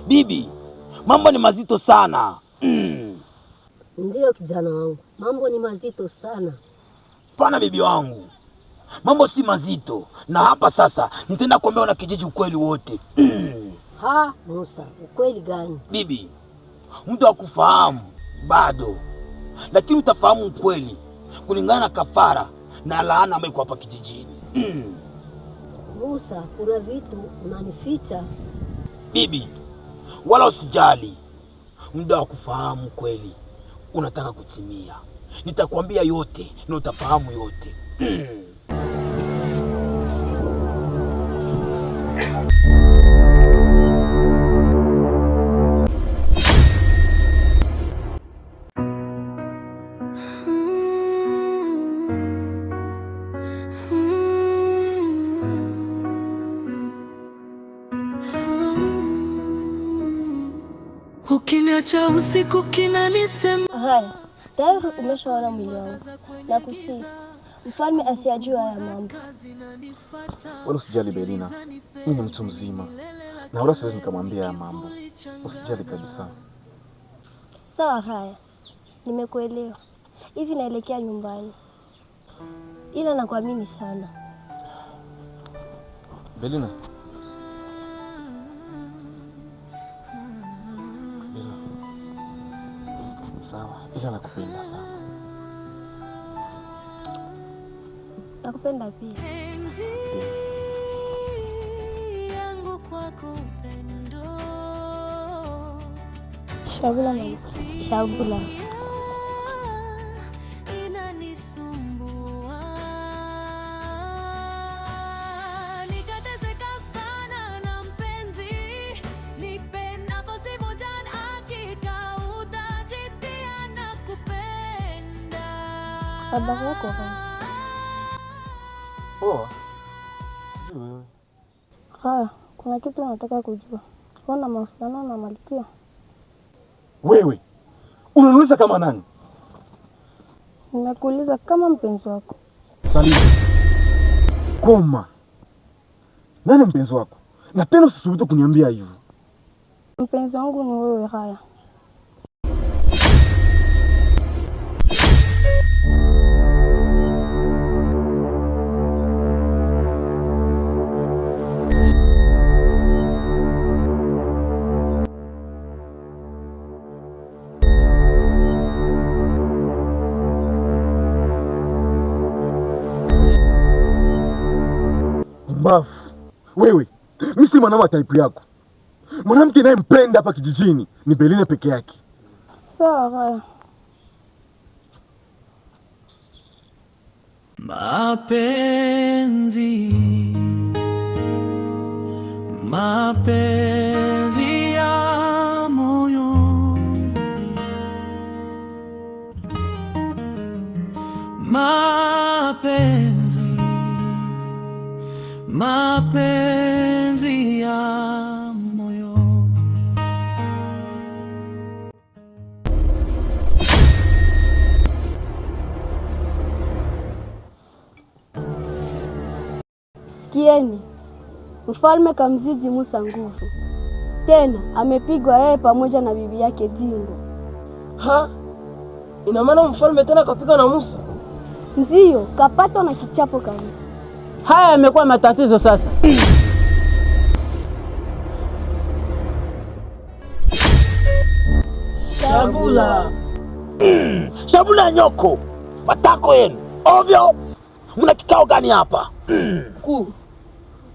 Bibi, mambo ni mazito sana. Ndiyo kijana wangu, mambo ni mazito sana. Pana bibi wangu, mambo si mazito. Na hapa sasa nitaenda kuambia na kijiji ukweli wote. Ha, Musa, ukweli gani? Bibi, mtu akufahamu bado, lakini utafahamu ukweli kulingana na kafara na laana ambayo iko hapa kijijini. Musa, kuna vitu unanificha. Bibi, wala usijali, muda wa kufahamu kweli unataka kutimia. Nitakwambia yote na utafahamu yote. Ukiniacha usiku kinanisema. Haya, tayari umeshaona mwili wangu. Na kusi mfalme asiyajua haya mambo. Wala usijali Belina, mimi ni mtu mzima na wala siwezi nikamwambia haya mambo. Usijali kabisa. Sawa, haya, nimekuelewa. Hivi naelekea nyumbani, ila nakuamini sana Belina. Sawa, ila nakupenda sana. Nakupenda pia. Shabula mama. Shabula. Habari yako? Poa. Sijui wewe. Haya, kuna kitu nataka kujua. Una mahusiano na Malkia? Wewe unaniuliza kama nani? Nimekuuliza kama mpenzi wako. Salima. Koma. Nani mpenzi wako? Na tena usisubutu kuniambia hivyo. Mpenzi wangu ni wewe, haya. Mbafu. Wewe, mimi si mwanamke wa type yako. Mwanamke ninayempenda hapa kijijini ni Belina peke yake. Sawa, haya. Mapenzi ya moyo, mapenzi ya moyo. Sikieni, mfalme kamzidi Musa nguvu. Tena amepigwa yeye pamoja na bibi yake Dingo. Ha? Ina maana mfalme tena kapigwa na Musa? Ndiyo, kapatwa na kichapo kabisa. Haya yamekuwa matatizo sasa. Shabula. Shabula nyoko. Matako yenu. Ovyo. Mna kikao gani hapa? Kuu.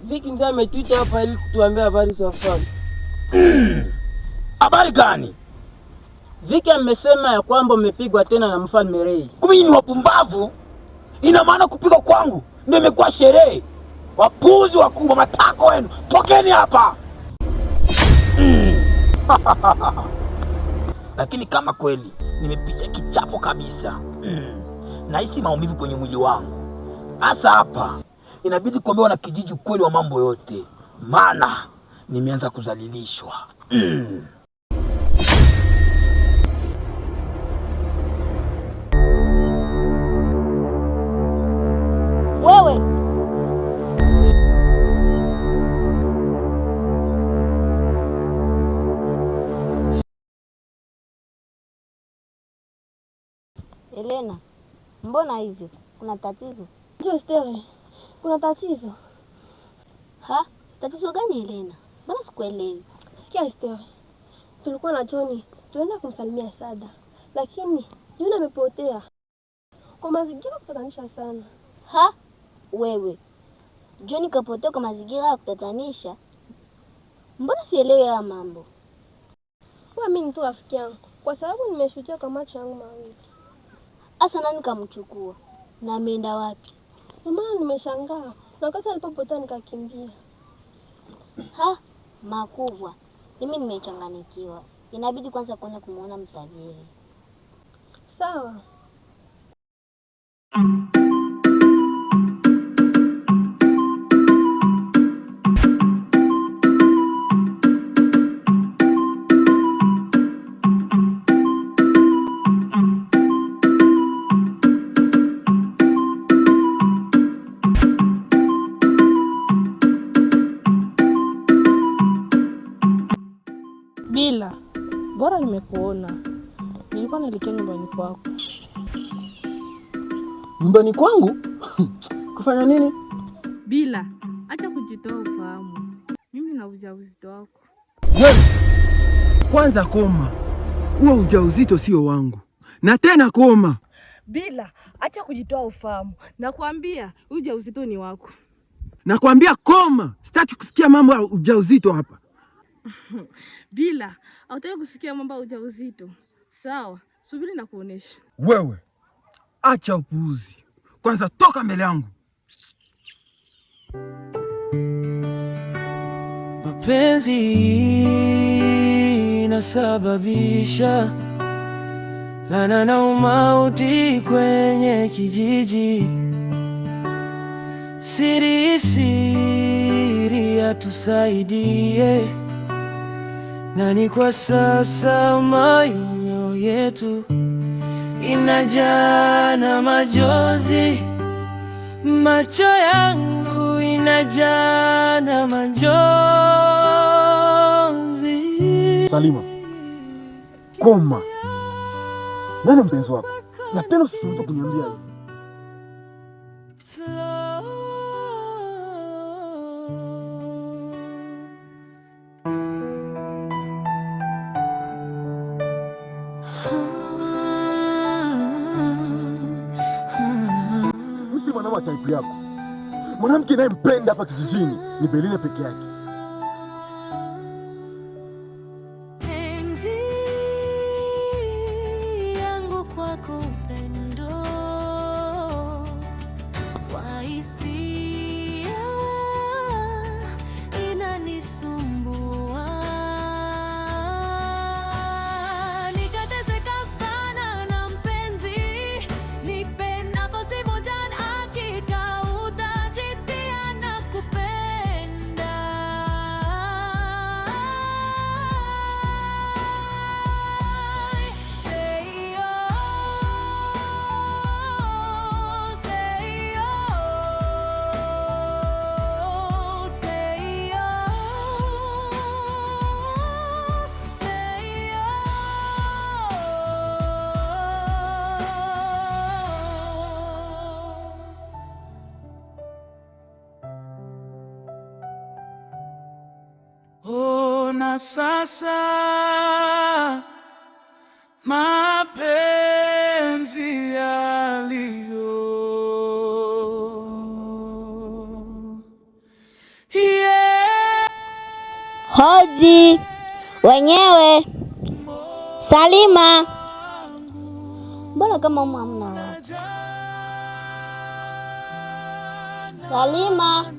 Viki ndio ametuita hapa ili kutuambia habari za mfalme. Habari gani? Viki amesema ya kwamba umepigwa tena na mfalme Rei. Kumi ni wapumbavu. Ina maana kupigwa kwangu ndio imekuwa sherehe. Wapuzi wakubwa, matako yenu. Tokeni hapa. Lakini kama kweli nimepiga kichapo kabisa, nahisi maumivu kwenye mwili wangu. Hasa hapa inabidi kuambiwa na kijiji ukweli wa mambo yote, maana nimeanza kudhalilishwa. Elena, mbona hivyo? Kuna tatizo? Ndio Esther, kuna tatizo. Ha? Tatizo gani Elena? Mbona sikuelewi? Sikia Esther, tulikuwa na Johnny, tuenda kumsalimia Sada, lakini yule amepotea kwa mazingira kutatanisha sana. Ha? Wewe, Johnny kapotea kwa mazingira ya kutatanisha? Mbona sielewi haya mambo? Mimi ni tu rafiki yangu, kwa sababu nimeshuhudia kwa macho yangu mawili. Asa nani kamchukua? Na ameenda wapi? Maana nimeshangaa, na wakati alipopotea nikakimbia. Ha? Makubwa. Mimi nimechanganikiwa. Inabidi kwanza kwenda kumuona mtajiri. Sawa. Bila, bora nimekuona. Nilikuwa naelekea nyumbani kwako. Nyumbani kwangu? Kufanya nini? Bila, acha kujitoa ufahamu. Mimi na ujauzito wako. Wewe kwanza koma. Huo ujauzito sio wangu. Na tena koma. Bila, acha kujitoa ufahamu. Nakwambia ujauzito ni wako. Nakwambia koma. Sitaki kusikia mambo ya ujauzito hapa. Bila, hautaki kusikia mambo ya ujauzito. Sawa, subiri na kuonesha. Wewe acha upuuzi. Kwanza toka mbele yangu. Mapenzi inasababisha laana na umauti kwenye kijiji. Siri siri atusaidie. Nani kwa sasa mayo yetu inajaa na majonzi. Macho yangu inajaa na majonzi. Salima, koma. Nani mpenzi wako? Na tena usisubutu kuniambia hivi. Mimi mwanamke wa type yako. Mwanamke nayempenda hapa kijijini ni Belinda peke yake. Penzi yangu kwako upendo wa hisia inanisumbua. Nikateseka sana na mpenzi, nipendapo si moja na hakika utajitia na kupenda. Say oh, say oh, say oh. Na sasa mapenzi yaliyo Hoji wenyewe. Salima. Mbona kama umu hamna watu? Salima.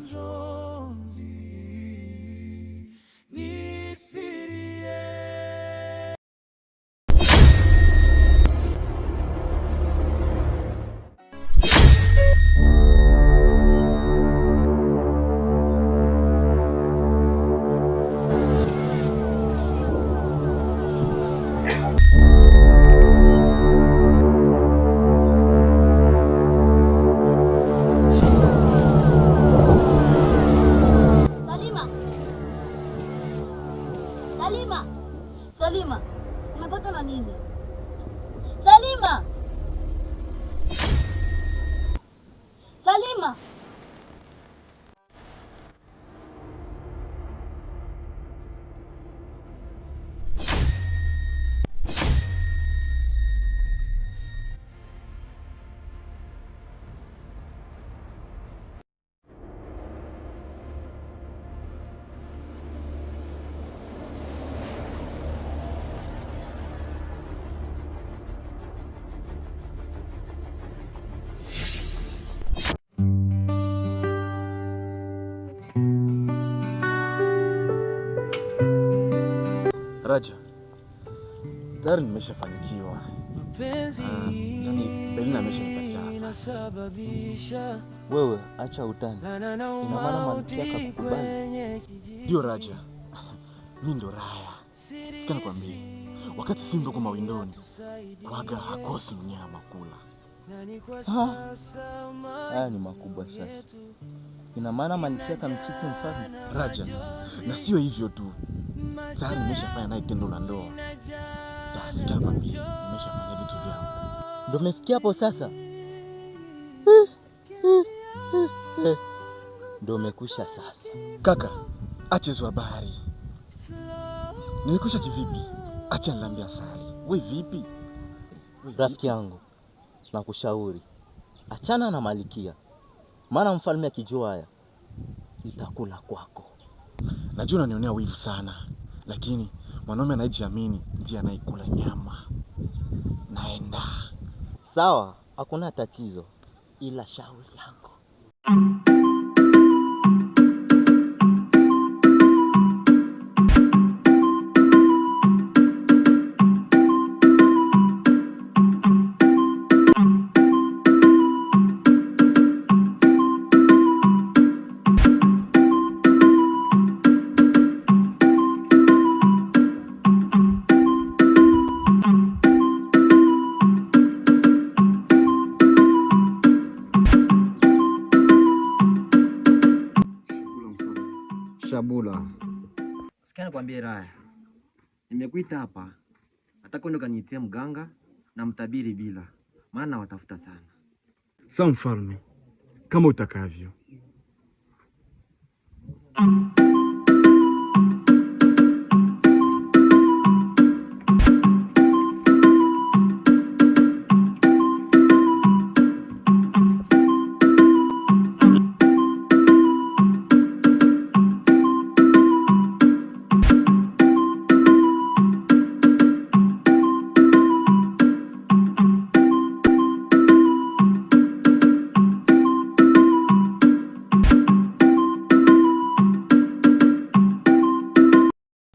Raja, tayari nimeshafanikiwa. Yaani Belina ameshanipatia nafasi. Wewe acha utani. Ina maana Malkia kakukubali? Ndio Raja. Mimi ndo Raya. Sikia nikwambie. Wakati Simba kwa mawindoni, waga hakosi mnyama kula. Haya ni makubwa sasa. Ina maana Malkia kamchiti mfalme? Raja, na sio hivyo tu. Tayari nimeshafanya naye tendo la ndoa. Sikia nikwambie, nimeshafanya vitu vyangu. Ndio umefikia hapo sasa? Ndio umekusha sasa. Kaka, acha hizo habari. Nimekusha kivipi? Acha niambia Sali. Wewe vipi? Rafiki yangu, nakushauri achana na Malkia. Maana mfalme akijua haya itakula kwako. Najua unanionea wivu sana, lakini mwanaume anayejiamini ndiye anayekula nyama. Naenda. Sawa, hakuna tatizo. Ila shauri yako. Shabula, sikia nikwambie Raya, nimekuita hapa hata kwenda kaniitia mganga na mtabiri bila, maana watafuta sana. Sawa mfalme, kama utakavyo.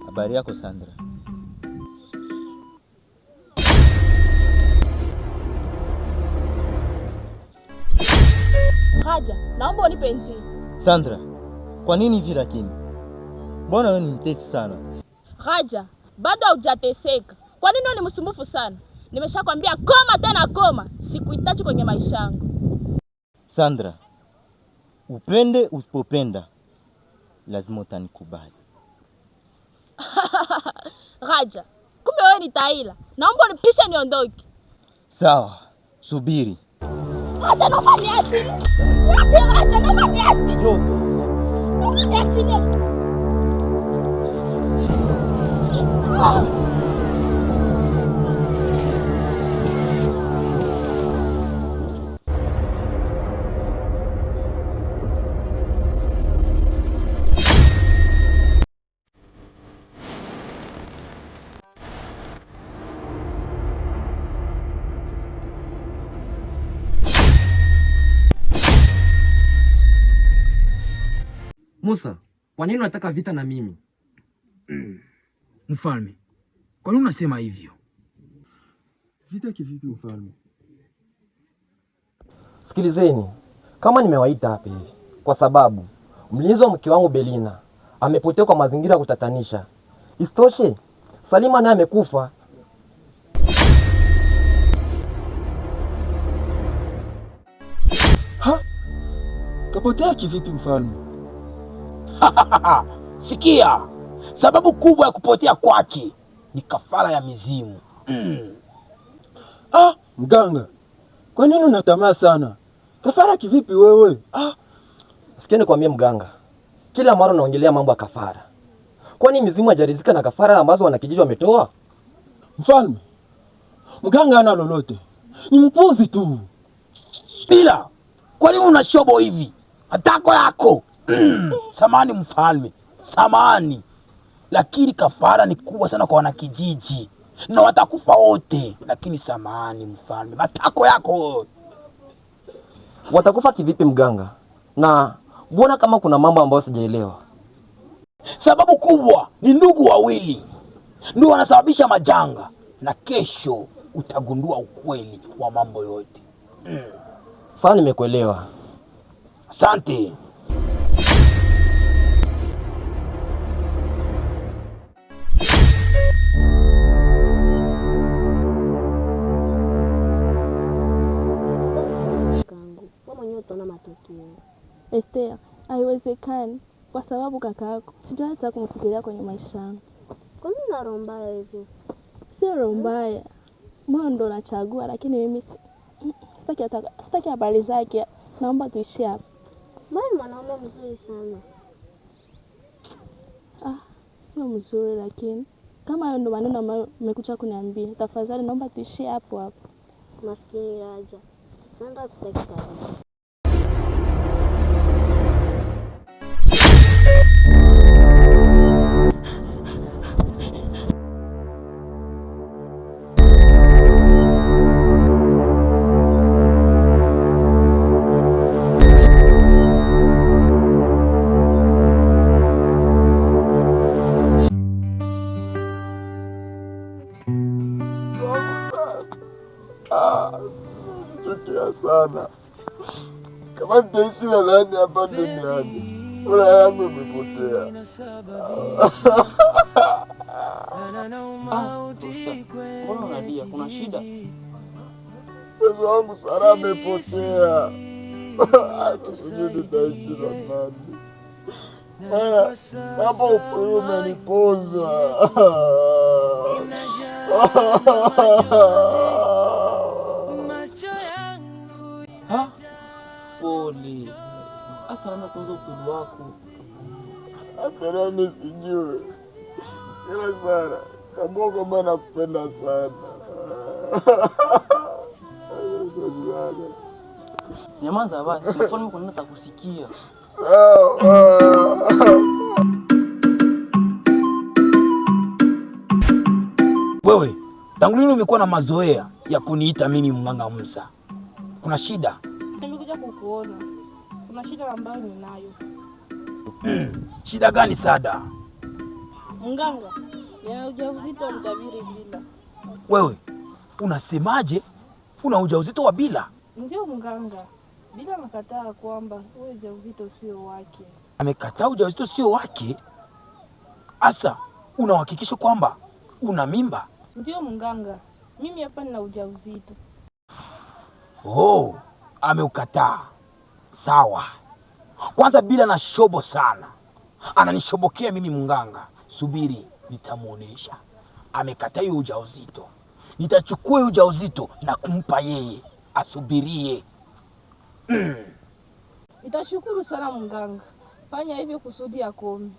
Habari yako Sandra? Raja, naomba unipe njia. Sandra, kwa nini hivi lakini? Mbona wewe ni mtesi sana? Raja, bado hujateseka. Kwa nini wewe ni msumbufu sana? Nimeshakwambia koma tena koma. Sikuhitaji kwenye maisha yangu. Sandra, upende usipopenda, lazima utanikubali. Raja, kumbe wewe ni taila. Naomba unipishe niondoke. Sawa, subiri. Raja, naomba niache. Raja, naomba niache. Njoo. Naomba niache. Musa, kwa nini unataka vita na mimi? Mfalme, kwa nini unasema hivyo? Vita kivipi mfalme? Sikilizeni, kama nimewaita hapa hivi kwa sababu mlinzi wa mke wangu Belina amepotea kwa mazingira ya kutatanisha. Isitoshe, Salima naye amekufa. Ha? Kapotea kivipi mfalme? Sikia, sababu kubwa ya kupotea kwake ni kafara ya mizimu. Mganga, kwa nini unatamaa sana? Kafara kivipi wewe? Sikia nikwambie mganga, kila mara unaongelea mambo ya kafara. Kwani mizimu hajaridhika na kafara ambazo wanakijiji wametoa? Mfalme, mganga hana lolote, ni mpuzi tu. Bila, kwa nini una shobo hivi? Atako yako. Samani mfalme, samani. Lakini kafara ni kubwa sana kwa wanakijiji na watakufa wote. Lakini samani mfalme, matako yako. Watakufa kivipi mganga? Na mbona kama kuna mambo ambayo sijaelewa? Sababu kubwa ni ndugu wawili. ndio wanasababisha majanga, na kesho utagundua ukweli wa mambo yote. Sawa, nimekuelewa. Asante. Esther, haiwezekani kwa sababu kaka yako sitaweza kumfikiria kwenye maisha yangu. Kwa nini una roho mbaya hivyo? Sio roho mbaya, mbona ndo nachagua, lakini mimi sitaki habari zake. Naomba tuishie hapa. Mbona mwanaume mzuri sana. Sio mzuri, lakini kama hayo ndo maneno ambayo umekuja kuniambia, tafadhali naomba tuishie hapo hapo. Maskini Raja. Sasa tutakutana. Chukia sana. Kama nitaishi na nani hapa duniani? Furaha yangu imepotea. Mbona unalia? Kuna shida? Mpenzi wangu Sara amepotea. Sijui nitaishi na nani. Hapo ukweli umeniponza. Pole. Asa ana kuanza ukweli wako. Hata mimi sijui. Ila Sara, kama kwamba nakupenda sana. Nyamaza basi, mfano kuna nini kusikia. Wewe, tangu lini umekuwa na mazoea ya kuniita mimi mganga Musa? Kuna shida? Nimekuja kukuona. Kuna shida ambayo ninayo. Shida gani Sada? Mganga, nina ujauzito wa mtabiri bila. Wewe, unasemaje? Una ujauzito wa bila? Ndio mganga. Bila nakataa kwamba huyo ujauzito sio wake. Amekataa ujauzito sio wake? Asa, unahakikisha kwamba una mimba? Ndio mganga. Mimi hapa nina ujauzito. Oh, ameukataa. Sawa. Kwanza bila na shobo sana. Ananishobokea mimi mganga. Subiri, nitamuonesha. Amekataa hiyo ujauzito. Nitachukua ujauzito na kumpa yeye. Asubirie. Nitashukuru sana mganga. Fanya hivyo kusudi akome.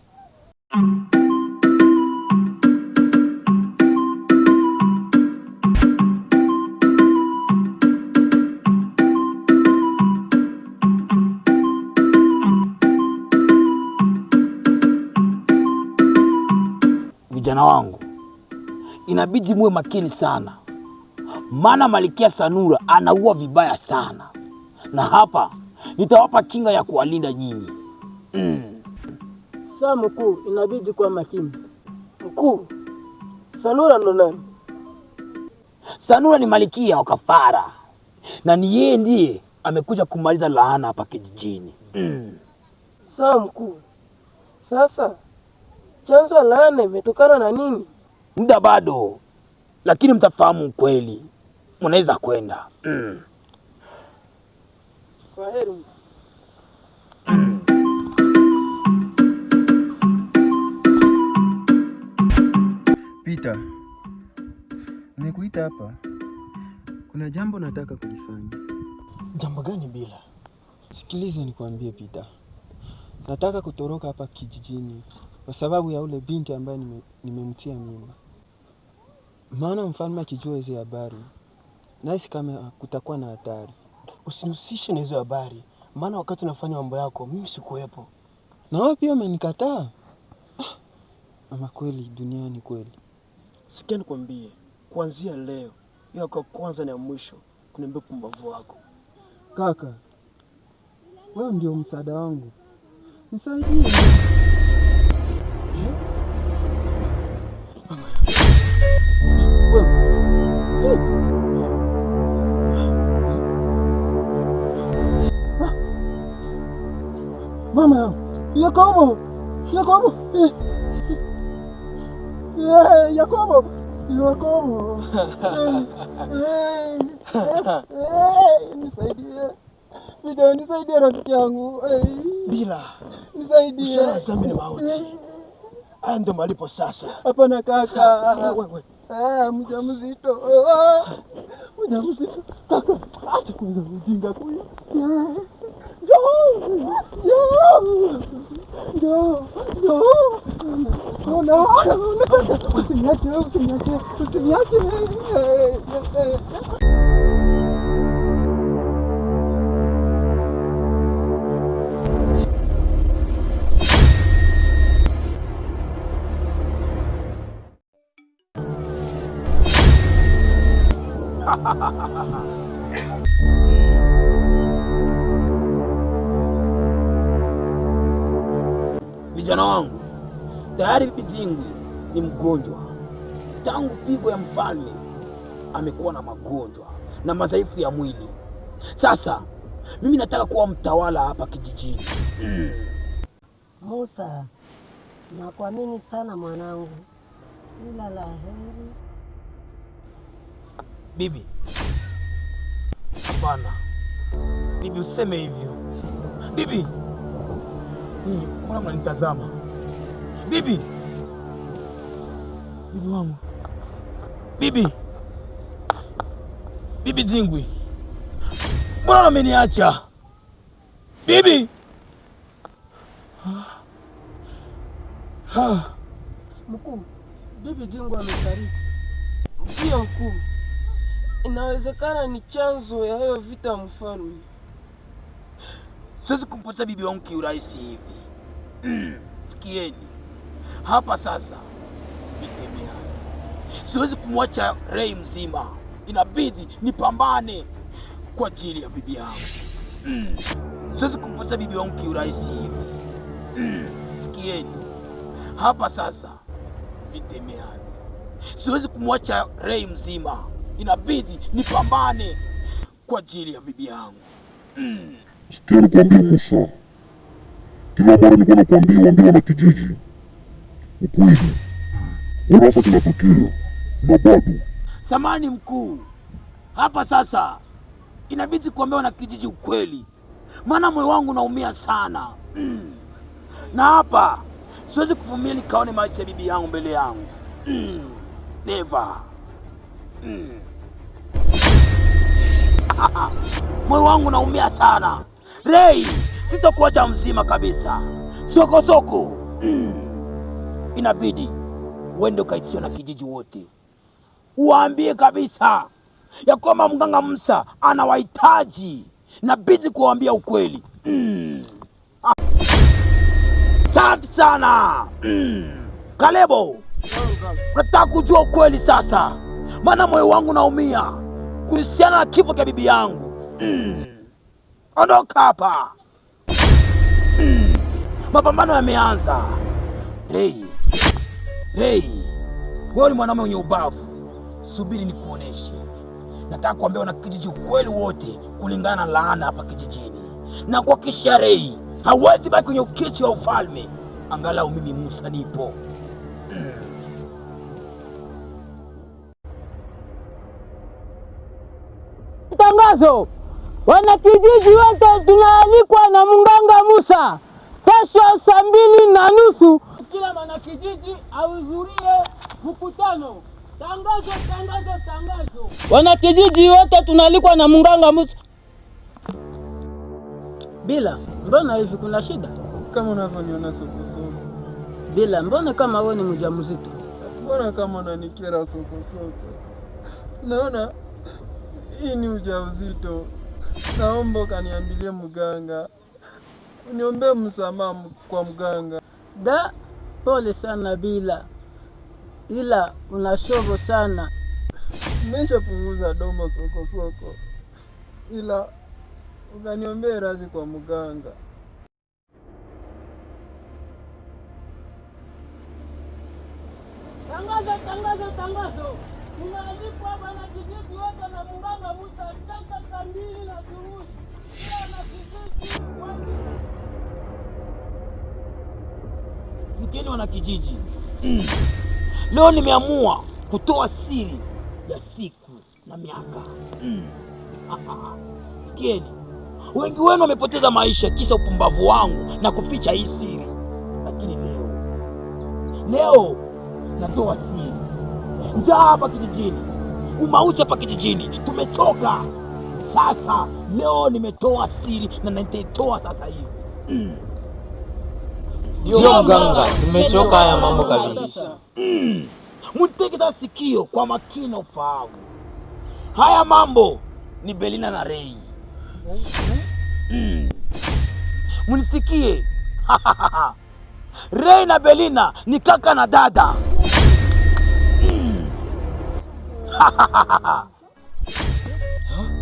Vijana wangu, inabidi muwe makini sana, maana Malkia Sanura anaua vibaya sana, na hapa nitawapa kinga ya kuwalinda nyinyi. Saa mkuu, inabidi kuwa makini. Mkuu, Sanura ndo nani? Sanura ni Malkia wa kafara, na ni yeye ndiye amekuja kumaliza laana hapa kijijini. Saa mkuu, sasa chanzo la laana imetokana na nini? Muda bado, lakini mtafahamu ukweli. Mnaweza kwenda. Kwaheri. Peter, nimekuita hapa. Kuna jambo nataka kulifanya. Jambo gani bila? Sikiliza nikwambie Peter. Nataka kutoroka hapa kijijini kwa sababu ya ule binti ambaye nimemtia mimba. Maana mfalme akijua hizo habari, nahisi kama kutakuwa na hatari. Usinihusishe na hizo habari, maana wakati unafanya mambo yako mimi sikuwepo. Na wewe pia umenikataa. Ama kweli dunia ni kweli. Sikia nikwambie, kuanzia leo, hiyo kwa kwanza na mwisho, kuniambia pumbavu wako. Kaka, wewe ndio msaada wangu. Nisaidie. Mama yangu. Mama, Yakobo, Yakobo, Yakobo, Yakobo, nisaidie, nisaidie rafiki yangu. Bila Nisaidie. usharazami ni mauti. Haya ndo malipo sasa. Hapana kaka. Wewe. Mjamzito. Mjamzito. Kaka, acha kuuza ujinga huyo. Usiniache. Vijana wangu, tayari Bibi Dingwi ni mgonjwa. Tangu pigo ya mfalme amekuwa na magonjwa na madhaifu ya mwili. Sasa mimi nataka kuwa mtawala hapa kijijini. Musa, nakuamini sana mwanangu, ila la heri. Bibi, hapana. Bibi, useme hivyo. Bibi, mbona mnanitazama? Bibi, bibi wangu, bibi Dingwi, mbona umeniacha? Bibi, Mkuu, Bibi Dingwi amefariki. Ndio mkuu, inawezekana ni chanzo ya hiyo vita mfalme. Siwezi kumpoteza bibi wangu kiurahisi hivi. Sikieni hapa sasa, vitemea. Siwezi kumwacha Rei mzima, inabidi nipambane kwa ajili ya bibi yangu. Siwezi kumpoteza bibi wangu kiurahisi hivi. Sikieni hapa sasa, vitemea. Siwezi kumwacha Rei mzima, inabidi nipambane kwa ajili ya bibi yangu. Sikia nikwambie Musa, kila mara nilikuwa nakwambia waambie wana kijiji ukweli, unafa kinatokea na bado. Samani mkuu, hapa sasa inabidi kuambia wana kijiji ukweli, maana moyo wangu naumia sana. Na hapa siwezi kuvumilia nikaone maiti ya bibi yangu mbele yangu. Never. Moyo wangu naumia sana. Rei, sitakuacha mzima kabisa. Soko. Inabidi uende ukaitisha na kijiji wote, uwaambie kabisa ya kwamba mganga Musa anawahitaji. Inabidi kuwaambia ukweli. Safi sana. Kalebo, nataka kujua ukweli sasa, maana moyo wangu naumia kuhusiana na kifo cha bibi yangu. Ondoka hapa. Mapambano yameanza. Rei, wewe ni mwanaume mwenye ubavu. Subiri nikuoneshe. Nataka kuambia wana kijiji ukweli wote kulingana na laana hapa kijijini, na kwa kisha Rei hawezi baki kwenye ukiti wa ufalme. Angalau mimi Musa nipo. Tangazo, wanakijiji wote tunaalikwa na mganga Musa kesho 2:30. Kila mwanakijiji ahudhurie mkutano. Tangazo. Wanakijiji wote tunaalikwa na mganga Musa. Bila, mbona hivi kuna shida? Kama unavyoniona soko. Bila, mbona kama wewe ni mjamzito? Mbona kama unanikera soko? Naona hii ni ujauzito. Naomba kaniambilie mganga. Uniombee msamaha kwa mganga. Da, pole sana Bila. Ila unashobo sana. Nimeshapunguza domo soko. Ila ukaniombee radhi kwa mganga. Tangazo. Tunaalikwa bwana kijiji wote na mganga Musa sasa saa 2 na asubuhi. Sikieni wana kijiji. Leo nimeamua kutoa siri ya siku na miaka. Sikieni. Wengi wenu wamepoteza maisha kisa upumbavu wangu na kuficha hii siri. Lakini leo natoa siri. Njaa hapa kijijini, umauti hapa kijijini, tumechoka. Sasa leo nimetoa siri na nitaitoa sasa hivi. Ndio mganga, tumechoka haya mambo kabisa. Mtege sasa sikio kwa makini ufahamu. Haya mambo ni Belina na Ray. Munisikie. Ray na Belina ni kaka na dada.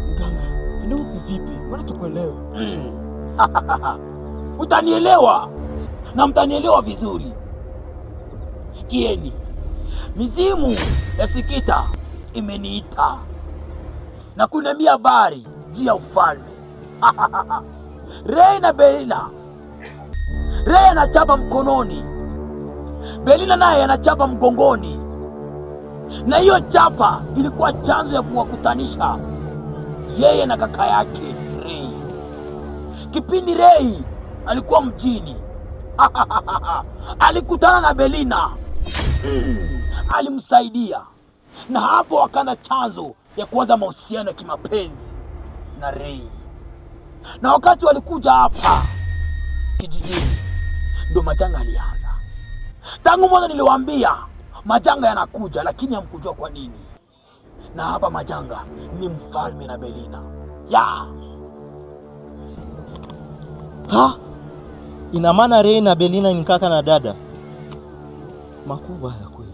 Mganga, ndio vipi? Mbona tukuelewe? Utanielewa na mtanielewa vizuri. Sikieni. Mizimu ya Sikita imeniita na kuniambia habari juu ya ufalme. Ray na Belina. Ray anachapa mkononi, Belina naye anachapa mgongoni. Na hiyo chapa ilikuwa chanzo ya kuwakutanisha yeye na kaka yake Ray. Kipindi Ray alikuwa mjini, alikutana na Belina. Alimsaidia na hapo wakana chanzo ya kuanza mahusiano ya kimapenzi na Ray. Na wakati walikuja hapa kijijini ndo majanga alianza. Tangu mwanzo niliwaambia majanga yanakuja, lakini hamkujua kwa nini. Na hapa majanga ni mfalme na Belina. Ina maana Ray na Belina ni kaka na dada. Makubwa ya kweli.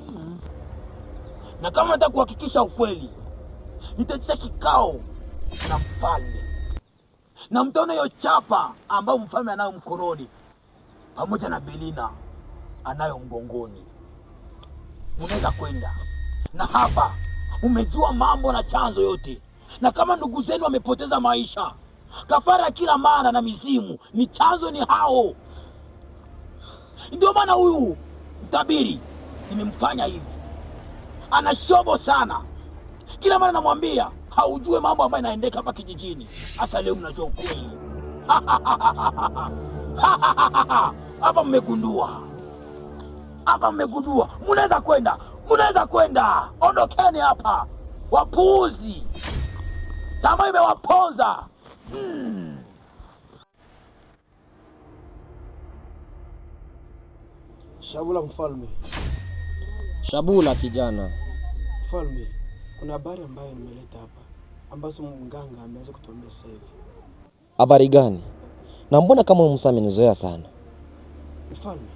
Na kama nataka kuhakikisha ukweli, nitaitisha kikao na mfalme. Na mtaona hiyo chapa ambayo mfalme anayo mkononi pamoja na Belina anayo mgongoni. Unaweza kwenda. Na hapa umejua mambo na chanzo yote. Na kama ndugu zenu wamepoteza maisha, kafara kila mara na mizimu ni chanzo, ni hao. Ndio maana huyu mtabiri nimemfanya hivi. Ana shobo sana. Kila mara namwambia haujue mambo ambayo yanaendeka hapa kijijini. Hasa leo mnajua ukweli. Hapa mmegundua. Munaweza kwenda. Ondokeni hapa. Wapuuzi. Tamaa imewaponza. Shabula mfalme. Shabula kijana. Mfalme, kuna habari ambayo nimeleta hapa ambazo mganga ameweza kutuambia sasa hivi. Habari gani? Na mbona kama Musa amenizoea sana? Mfalme,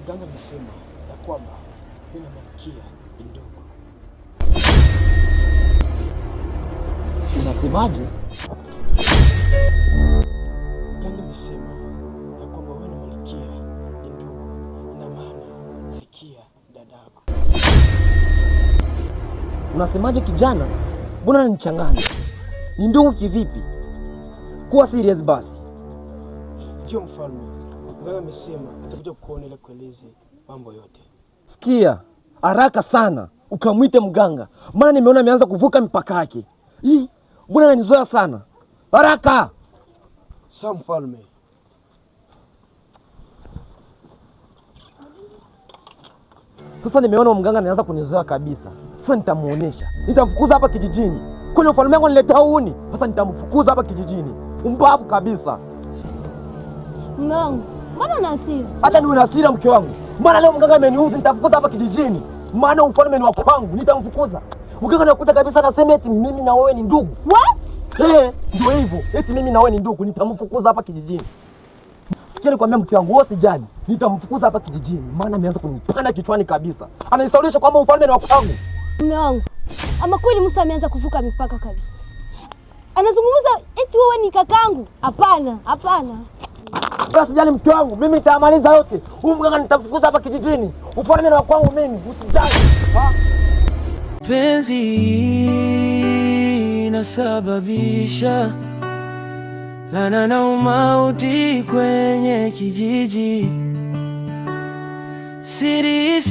mganga amesema ya kwamba mimi na Malkia ni ndugu. Unasemaje? Mganga amesema ya kwamba wewe na Malkia ni ndugu. Ina maana Malkia dadako. Unasemaje kijana? Mbona unanichanganya? Ni ndugu kivipi? Kuwa serious basi. Sio mfalme. Mganga amesema atakuja kukuona ili kueleze mambo yote. Sikia, haraka sana ukamwite mganga. Maana nimeona ameanza kuvuka mipaka yake. Mbona ananizoea sana? Haraka. Sawa mfalme. Sasa nimeona mganga anaanza kunizoea kabisa. Sasa nitamuonesha. Nitamfukuza hapa kijijini. Kule ufalme wangu niletea uni. Sasa nitamfukuza hapa kijijini. Umbavu kabisa. Mume wangu, mbona una hasira? Acha niwe na hasira mke wangu. Maana leo mganga ameniuzi, nitafukuza hapa kijijini. Maana ufalme ni wa kwangu, nitamfukuza. Mganga anakuja kabisa anasema eti mimi na wewe ni ndugu. What? Ndio hivyo. Eti mimi na wewe ni ndugu, nitamfukuza hapa kijijini. Sikia nikwambia mke wangu, wewe usijali. Nitamfukuza hapa kijijini. Maana ameanza kunipanda kichwani kabisa. Ananisaulisha kwamba ufalme ni wa kwangu. Mume wangu, ama kweli Musa ameanza kuvuka mipaka kabisa. Anazungumza eti wewe ni kakangu. Hapana. Basi jali mke wangu, mimi nitamaliza yote. Huyu mganga nitamfukuza hapa kijijini. Ufalme ni wa kwangu mimi, usijali. Penzi inasababisha laana na umauti kwenye kijiji. Siri